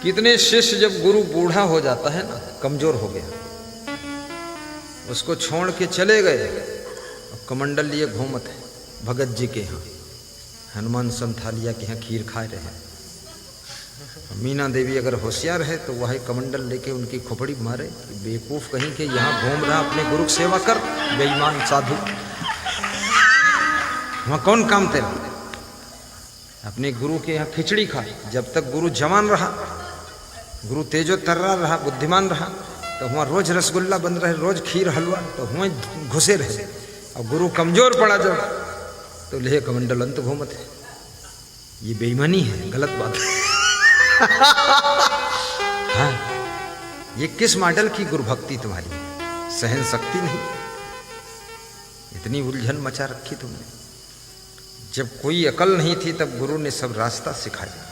कितने शिष्य जब गुरु बूढ़ा हो जाता है ना, कमजोर हो गया, उसको छोड़ के चले गए, अब कमंडल लिए घूमत है भगत जी के यहाँ, हनुमान संथालिया के यहाँ खीर खा रहे हैं। मीना देवी अगर होशियार है तो वह कमंडल लेके उनकी खोपड़ी मारे, बेवकूफ कहीं के यहाँ घूम रहा अपने गुरु की सेवा कर, बेईमान साधु, वहाँ कौन काम तेरा? अपने गुरु के यहाँ खिचड़ी खा। जब तक गुरु जवान रहा, गुरु तेजो तर्रा रहा, बुद्धिमान रहा, तो वहाँ रोज रसगुल्ला बन रहे, रोज खीर हलवा, तो वहाँ घुसे रहे। और गुरु कमजोर पड़ा जब, तो ले कमंडल अंत घूमत है। ये बेईमानी है, गलत बात है। हाँ, ये किस मॉडल की गुरु भक्ति तुम्हारी? सहन शक्ति नहीं, इतनी उलझन मचा रखी तुमने। जब कोई अकल नहीं थी तब गुरु ने सब रास्ता सिखाया।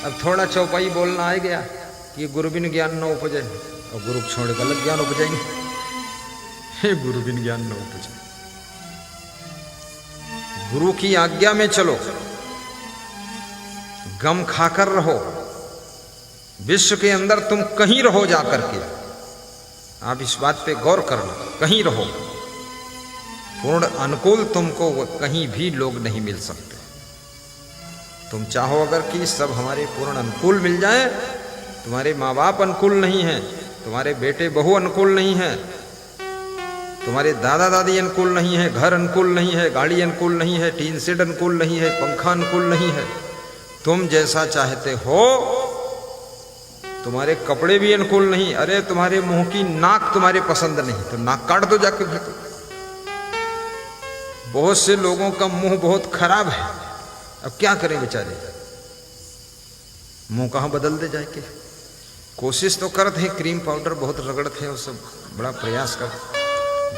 अब थोड़ा चौपाई बोलना आ गया कि गुरु बिन ज्ञान न उपजे, और गुरु छोड़ गलत ज्ञान उपजाएंगे। गुरु बिन ज्ञान न उपजे, गुरु की आज्ञा में चलो, गम खाकर रहो, विश्व के अंदर तुम कहीं रहो जाकर के, आप इस बात पे गौर करना, कहीं रहो, पूर्ण अनुकूल तुमको कहीं भी लोग नहीं मिल सकते। तुम चाहो अगर कि सब हमारे पूर्ण अनुकूल मिल जाए, तुम्हारे माँ बाप अनुकूल नहीं हैं, तुम्हारे बेटे बहू अनुकूल नहीं हैं, तुम्हारे दादा दादी अनुकूल नहीं है, घर अनुकूल नहीं है, गाड़ी अनुकूल नहीं है, टीन शेड अनुकूल नहीं है, पंखा अनुकूल नहीं है, तुम जैसा चाहते हो, तुम्हारे कपड़े भी अनुकूल नहीं, अरे तुम्हारे मुंह की नाक तुम्हारे पसंद नहीं, तो नाक काट दो जाके फिर। तो बहुत से लोगों का मुंह बहुत खराब है, अब क्या करें बेचारे, मुंह कहाँ बदल दे जाके। कोशिश तो करते हैं, क्रीम पाउडर बहुत रगड़ते हैं, वो सब बड़ा प्रयास कर,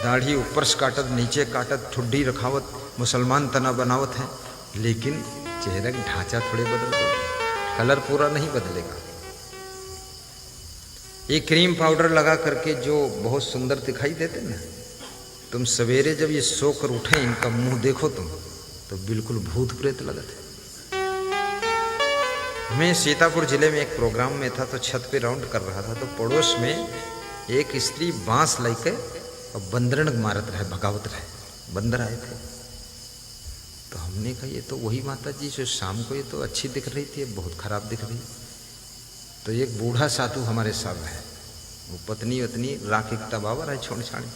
दाढ़ी ऊपर से काटत, नीचे काटत, ठुड्डी रखावत, मुसलमान तना बनावत है, लेकिन चेहरे का ढांचा थोड़े बदल दो, कलर पूरा नहीं बदलेगा। ये क्रीम पाउडर लगा करके जो बहुत सुंदर दिखाई देते ना, तुम सवेरे जब ये सोकर उठे, इनका मुंह देखो तुम, तो बिल्कुल भूत प्रेत लगते। मैं सीतापुर जिले में एक प्रोग्राम में था, तो छत पे राउंड कर रहा था, तो पड़ोस में एक स्त्री बांस लेके और बंदरन मारत रहे, भगावत रहे, बंदर आए थे। तो हमने कहा ये तो वही माता जी जो शाम को ये तो अच्छी दिख रही थी, बहुत खराब दिख रही। तो एक बूढ़ा साधु हमारे साथ है, वो पत्नी वतनी राख एक तबावर है, छोड़ छाड़ी,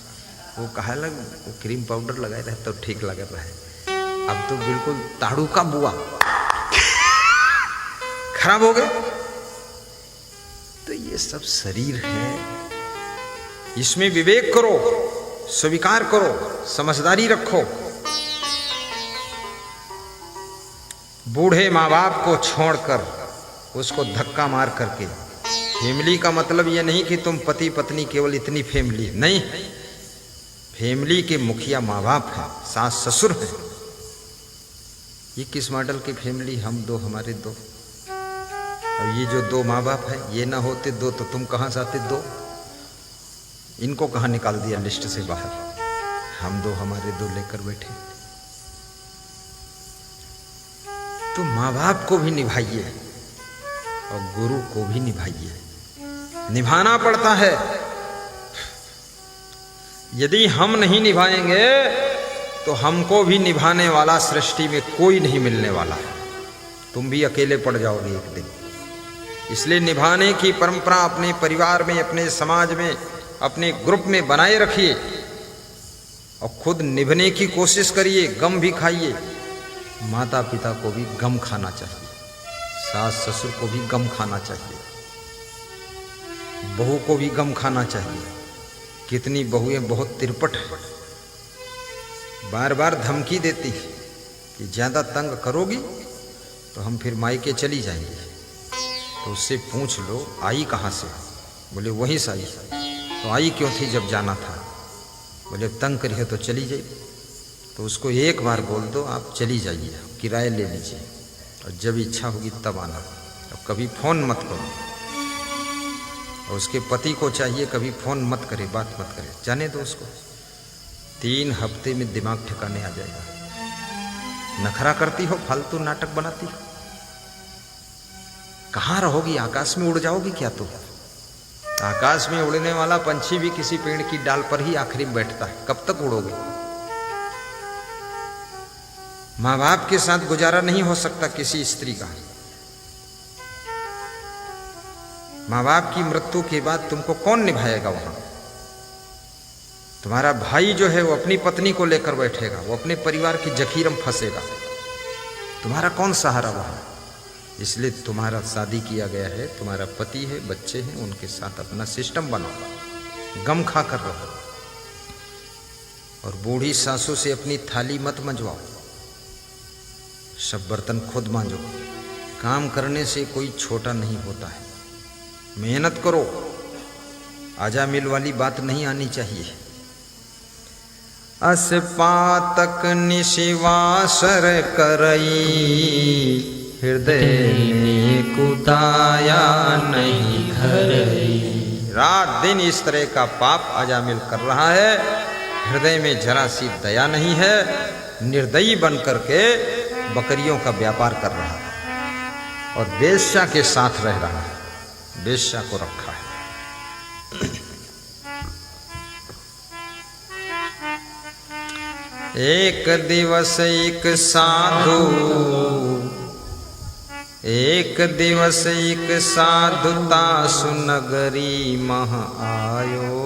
वो कहा लग वो क्रीम पाउडर लगाए रहे तो ठीक लग रहा है, अब तो बिल्कुल ताड़ू का बुआ खराब हो गए। तो ये सब शरीर है, इसमें विवेक करो, स्वीकार करो, समझदारी रखो। बूढ़े माँ बाप को छोड़कर उसको धक्का मार करके, फैमिली का मतलब ये नहीं कि तुम पति पत्नी केवल इतनी फैमिली नहीं, फैमिली के मुखिया माँ बाप हैं, सास ससुर हैं। ये किस मॉडल की फैमिली? हम दो, हमारे दो, और ये जो दो माँ बाप है, ये ना होते दो तो तुम कहाँ से आते दो? इनको कहाँ निकाल दिया लिस्ट से बाहर? हम दो, हमारे दो लेकर बैठे। तो माँ बाप को भी निभाइए और गुरु को भी निभाइए, निभाना पड़ता है। यदि हम नहीं निभाएंगे तो हमको भी निभाने वाला सृष्टि में कोई नहीं मिलने वाला है, तुम भी अकेले पड़ जाओगे एक दिन। इसलिए निभाने की परंपरा अपने परिवार में, अपने समाज में, अपने ग्रुप में बनाए रखिए और खुद निभने की कोशिश करिए, गम भी खाइए। माता पिता को भी गम खाना चाहिए, सास ससुर को भी गम खाना चाहिए, बहू को भी गम खाना चाहिए। कितनी बहुएं बहुत तिरपट है, बार बार धमकी देती है कि ज़्यादा तंग करोगी तो हम फिर मायके चली जाएंगे। तो उससे पूछ लो आई कहाँ से? बोले वहीं से आई। तो आई क्यों थी जब जाना था? बोले तंग करिए तो चली जाइए। तो उसको एक बार बोल दो आप चली जाइए, किराया ले लीजिए, और जब इच्छा होगी तब आना, और कभी फ़ोन मत करो। और उसके पति को चाहिए कभी फ़ोन मत करे, बात मत करे, जाने दो उसको, 3 हफ्ते में दिमाग ठिकाने आ जाएगा। नखरा करती हो, फालतू नाटक बनाती हो। कहाँ रहोगी? आकाश में उड़ जाओगी क्या तुम? आकाश में उड़ने वाला पंछी भी किसी पेड़ की डाल पर ही आखिरी में बैठता है, कब तक उड़ोगे? माँ बाप के साथ गुजारा नहीं हो सकता किसी स्त्री का। माँ बाप की मृत्यु के बाद तुमको कौन निभाएगा वहां? तुम्हारा भाई जो है वो अपनी पत्नी को लेकर बैठेगा, वो अपने परिवार की जखीर में फंसेगा, तुम्हारा कौन सहारा वहां? इसलिए तुम्हारा शादी किया गया है, तुम्हारा पति है, बच्चे हैं, उनके साथ अपना सिस्टम बनाओ, गम खा कर रहो। और बूढ़ी सासू से अपनी थाली मत मंजवाओ, सब बर्तन खुद मांजो। काम करने से कोई छोटा नहीं होता है, मेहनत करो, आजा मिल वाली बात नहीं आनी चाहिए। अस पातक निशिवासर करई, हृदय में कुदाया नहीं घरई। रात दिन इस तरह का पाप अजामिल कर रहा है, हृदय में जरा सी दया नहीं है, निर्दयी बन करके बकरियों का व्यापार कर रहा है और वेश्या के साथ रह रहा है, वेश्या को रखा है। एक दिवस एक साधु, एक दिवस एक साधु तासु नगरी मह आयो,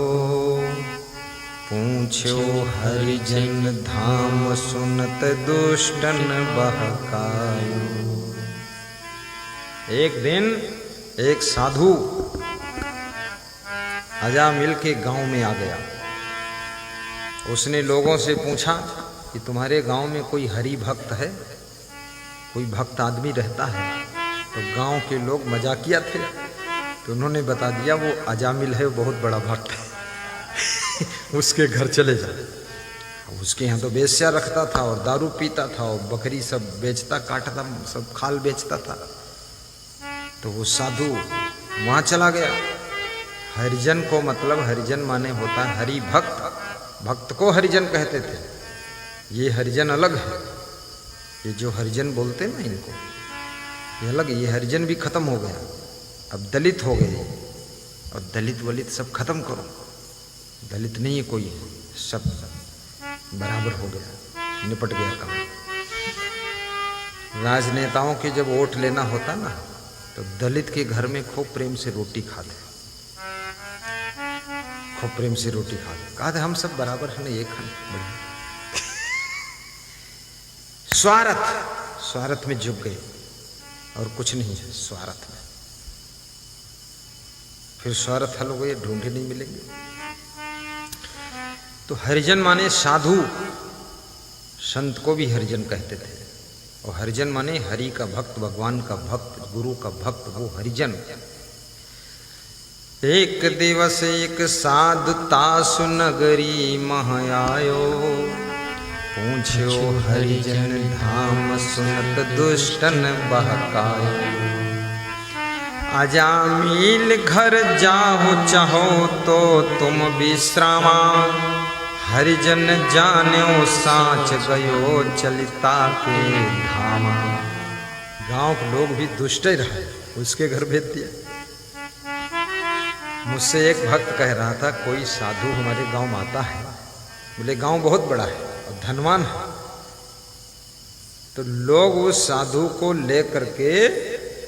पूछो हरिजन धाम सुनत दुष्टन बहकायो। एक दिन एक साधु अजामिल के गांव में आ गया। उसने लोगों से पूछा कि तुम्हारे गांव में कोई हरि भक्त है, कोई भक्त आदमी रहता है? तो गांव के लोग मजाकिया थे, तो उन्होंने बता दिया वो अजामिल है, बहुत बड़ा भक्त है, उसके घर चले जाओ। उसके यहाँ तो वेश्या रखता था और दारू पीता था और बकरी सब बेचता काटता, सब खाल बेचता था। तो वो साधु वहाँ चला गया। हरिजन को मतलब हरिजन माने होता है हरि भक्त, भक्त को हरिजन कहते थे। ये हरिजन अलग है, ये जो हरिजन बोलते हैं ना इनको, ये अलग। ये हरिजन भी खत्म हो गया, अब दलित हो गए। और दलित वलित सब खत्म करो, दलित नहीं है कोई, सब बराबर हो गया, निपट गया काम। राजनेताओं के जब वोट लेना होता ना, तो दलित के घर में खूब प्रेम से रोटी खा ले, खूब प्रेम से रोटी खा ले। कहा था हम सब बराबर है ना, ये खाना। स्वार्थ, स्वार्थ में झुक गए और कुछ नहीं है स्वार्थ में। फिर स्वार्थ हल हो गए, ढूंढे नहीं मिलेंगे। तो हरिजन माने साधु, संत को भी हरिजन कहते थे। और हरिजन माने हरि का भक्त, भगवान का भक्त, गुरु का भक्त, वो हरिजन। एक दिवस एक साधु तासु नगरी मह आयो, पूछो हरिजन धाम सुनत दुष्टन बहकायो। अजामिल घर जाओ चाहो तो तुम विश्रामा, हरिजन जान्यो साँच गयो चलिता के धामा। गांव के लोग भी दुष्ट ही रहे, उसके घर भेज दिया। मुझसे एक भक्त कह रहा था कोई साधु हमारे गांव में आता है। बोले गांव बहुत बड़ा है और धनवान है, तो लोग उस साधु को ले करके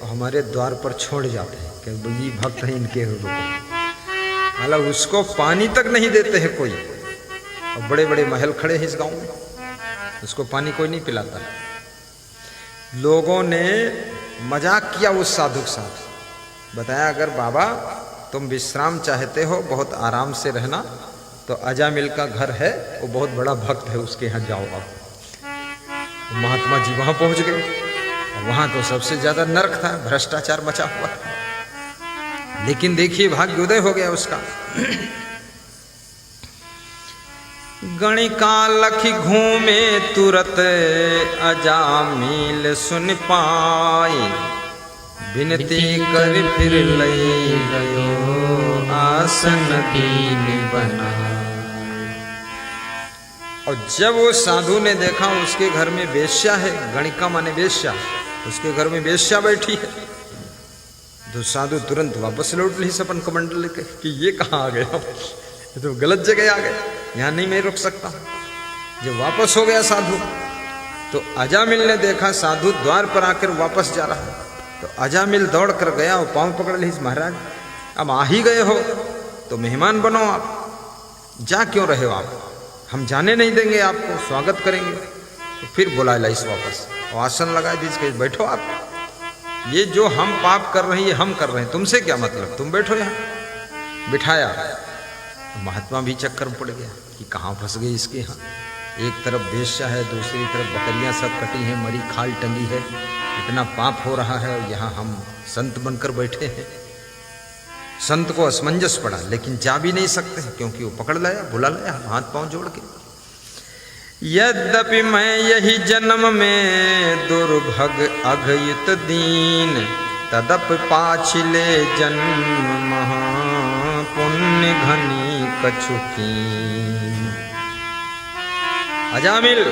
हमारे द्वार पर छोड़ जाते हैं कि ये भक्त है, इनके रुको। मतलब उसको पानी तक नहीं देते हैं कोई, और बड़े बड़े महल खड़े हैं इस गांव में, उसको पानी कोई नहीं पिलाता। लोगों ने मजाक किया उस साधु के साथ, बताया अगर बाबा तुम विश्राम चाहते हो, बहुत आराम से रहना, तो अजामिल का घर है, वो बहुत बड़ा भक्त है, उसके यहाँ जाओ आप। महात्मा जी वहां पहुंच गए, और वहां तो सबसे ज्यादा नरक था, भ्रष्टाचार मचा हुआ था। लेकिन देखिए भाग्योदय हो गया उसका। गणिका लखी घूमे तुरत, अजामिल सुन पाई, विनती कर फिर लई गयो आसन दीन बना। और जब वो साधु ने देखा उसके घर में वेश्या है, गणिका माने वेश्या, उसके घर में वेश्या बैठी है, तो साधु तुरंत वापस लौट ली अपन कमंडल लेके कि ये कहाँ आ गया, ये तो गलत जगह आ गए, यहाँ नहीं मैं रुक सकता। जब वापस हो गया साधु तो अजामिल ने देखा साधु द्वार पर आकर वापस जा रहा है। तो अजामिल दौड़ कर गया और पांव पकड़ ली, महाराज अब आ ही गए हो तो मेहमान बनो, आप जा क्यों रहे हो, आप हम जाने नहीं देंगे, आपको स्वागत करेंगे। तो फिर बुला ला इस वापस और आसन लगा दी, इसके बैठो आप, ये जो हम पाप कर रहे हैं ये हम कर रहे हैं, तुमसे क्या मतलब, तुम बैठो यहाँ। बिठाया, महात्मा भी चक्कर में पड़ गया कि कहाँ फंस गए इसके यहाँ, एक तरफ वेश्या है, दूसरी तरफ बकरियां सब कटी हैं, मरी खाल टंगी है, इतना पाप हो रहा है और यहाँ हम संत बनकर बैठे हैं। संत को असमंजस पड़ा, लेकिन जा भी नहीं सकते क्योंकि वो पकड़ लाया, बुला लाया हाथ पांव जोड़ के। यद्यपि मैं यही जन्म में दुर्भग अघयुत दीन, तदप पाछिले जन्म महा पुण्य घनी कछुकीन। अजामिल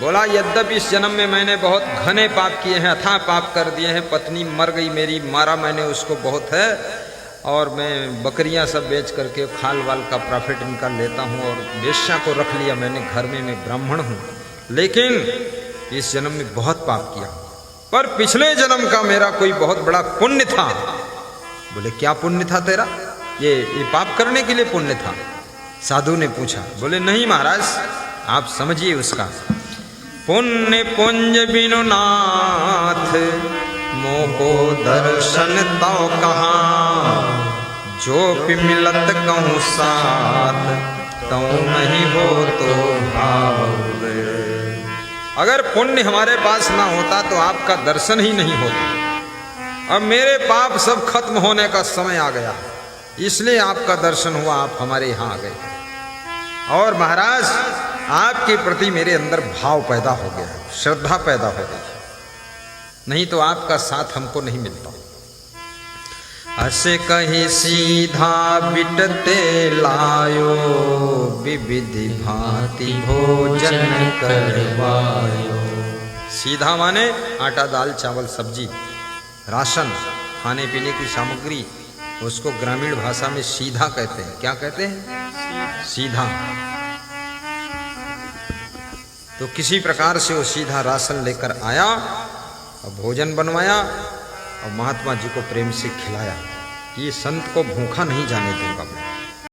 बोला, यद्यपि इस जन्म में मैंने बहुत घने पाप किए हैं, अथाह पाप कर दिए हैं, पत्नी मर गई मेरी, मारा मैंने उसको बहुत है, और मैं बकरियां सब बेच करके खाल वाल का प्रॉफिट इनका लेता हूँ, और वेश्या को रख लिया मैंने घर में, मैं ब्राह्मण हूँ, लेकिन इस जन्म में बहुत पाप किया, पर पिछले जन्म का मेरा कोई बहुत बड़ा पुण्य था। बोले क्या पुण्य था तेरा, ये पाप करने के लिए पुण्य था? साधु ने पूछा। बोले नहीं महाराज, आप समझिए उसका। पुण्य पुंज बिनु नाथ मोको दर्शन तो कहाँ, जो भी मिलत कहूँ साथ तो नहीं हो तो भाव। अगर पुण्य हमारे पास ना होता तो आपका दर्शन ही नहीं होता। अब मेरे पाप सब खत्म होने का समय आ गया, इसलिए आपका दर्शन हुआ, आप हमारे यहाँ आ गए। और महाराज आपके प्रति मेरे अंदर भाव पैदा हो गया, श्रद्धा पैदा हो गई, नहीं तो आपका साथ हमको नहीं मिलता। असे कही सीधा बिटते लायो, विविधि भांति भोजन करवायो। सीधा माने आटा दाल चावल सब्जी राशन खाने पीने की सामग्री, उसको ग्रामीण भाषा में सीधा कहते हैं। क्या कहते हैं? सीधा। तो किसी प्रकार से वो सीधा राशन लेकर आया और भोजन बनवाया और महात्मा जी को प्रेम से खिलाया। ये संत को भूखा नहीं जाने दूंगा मैं।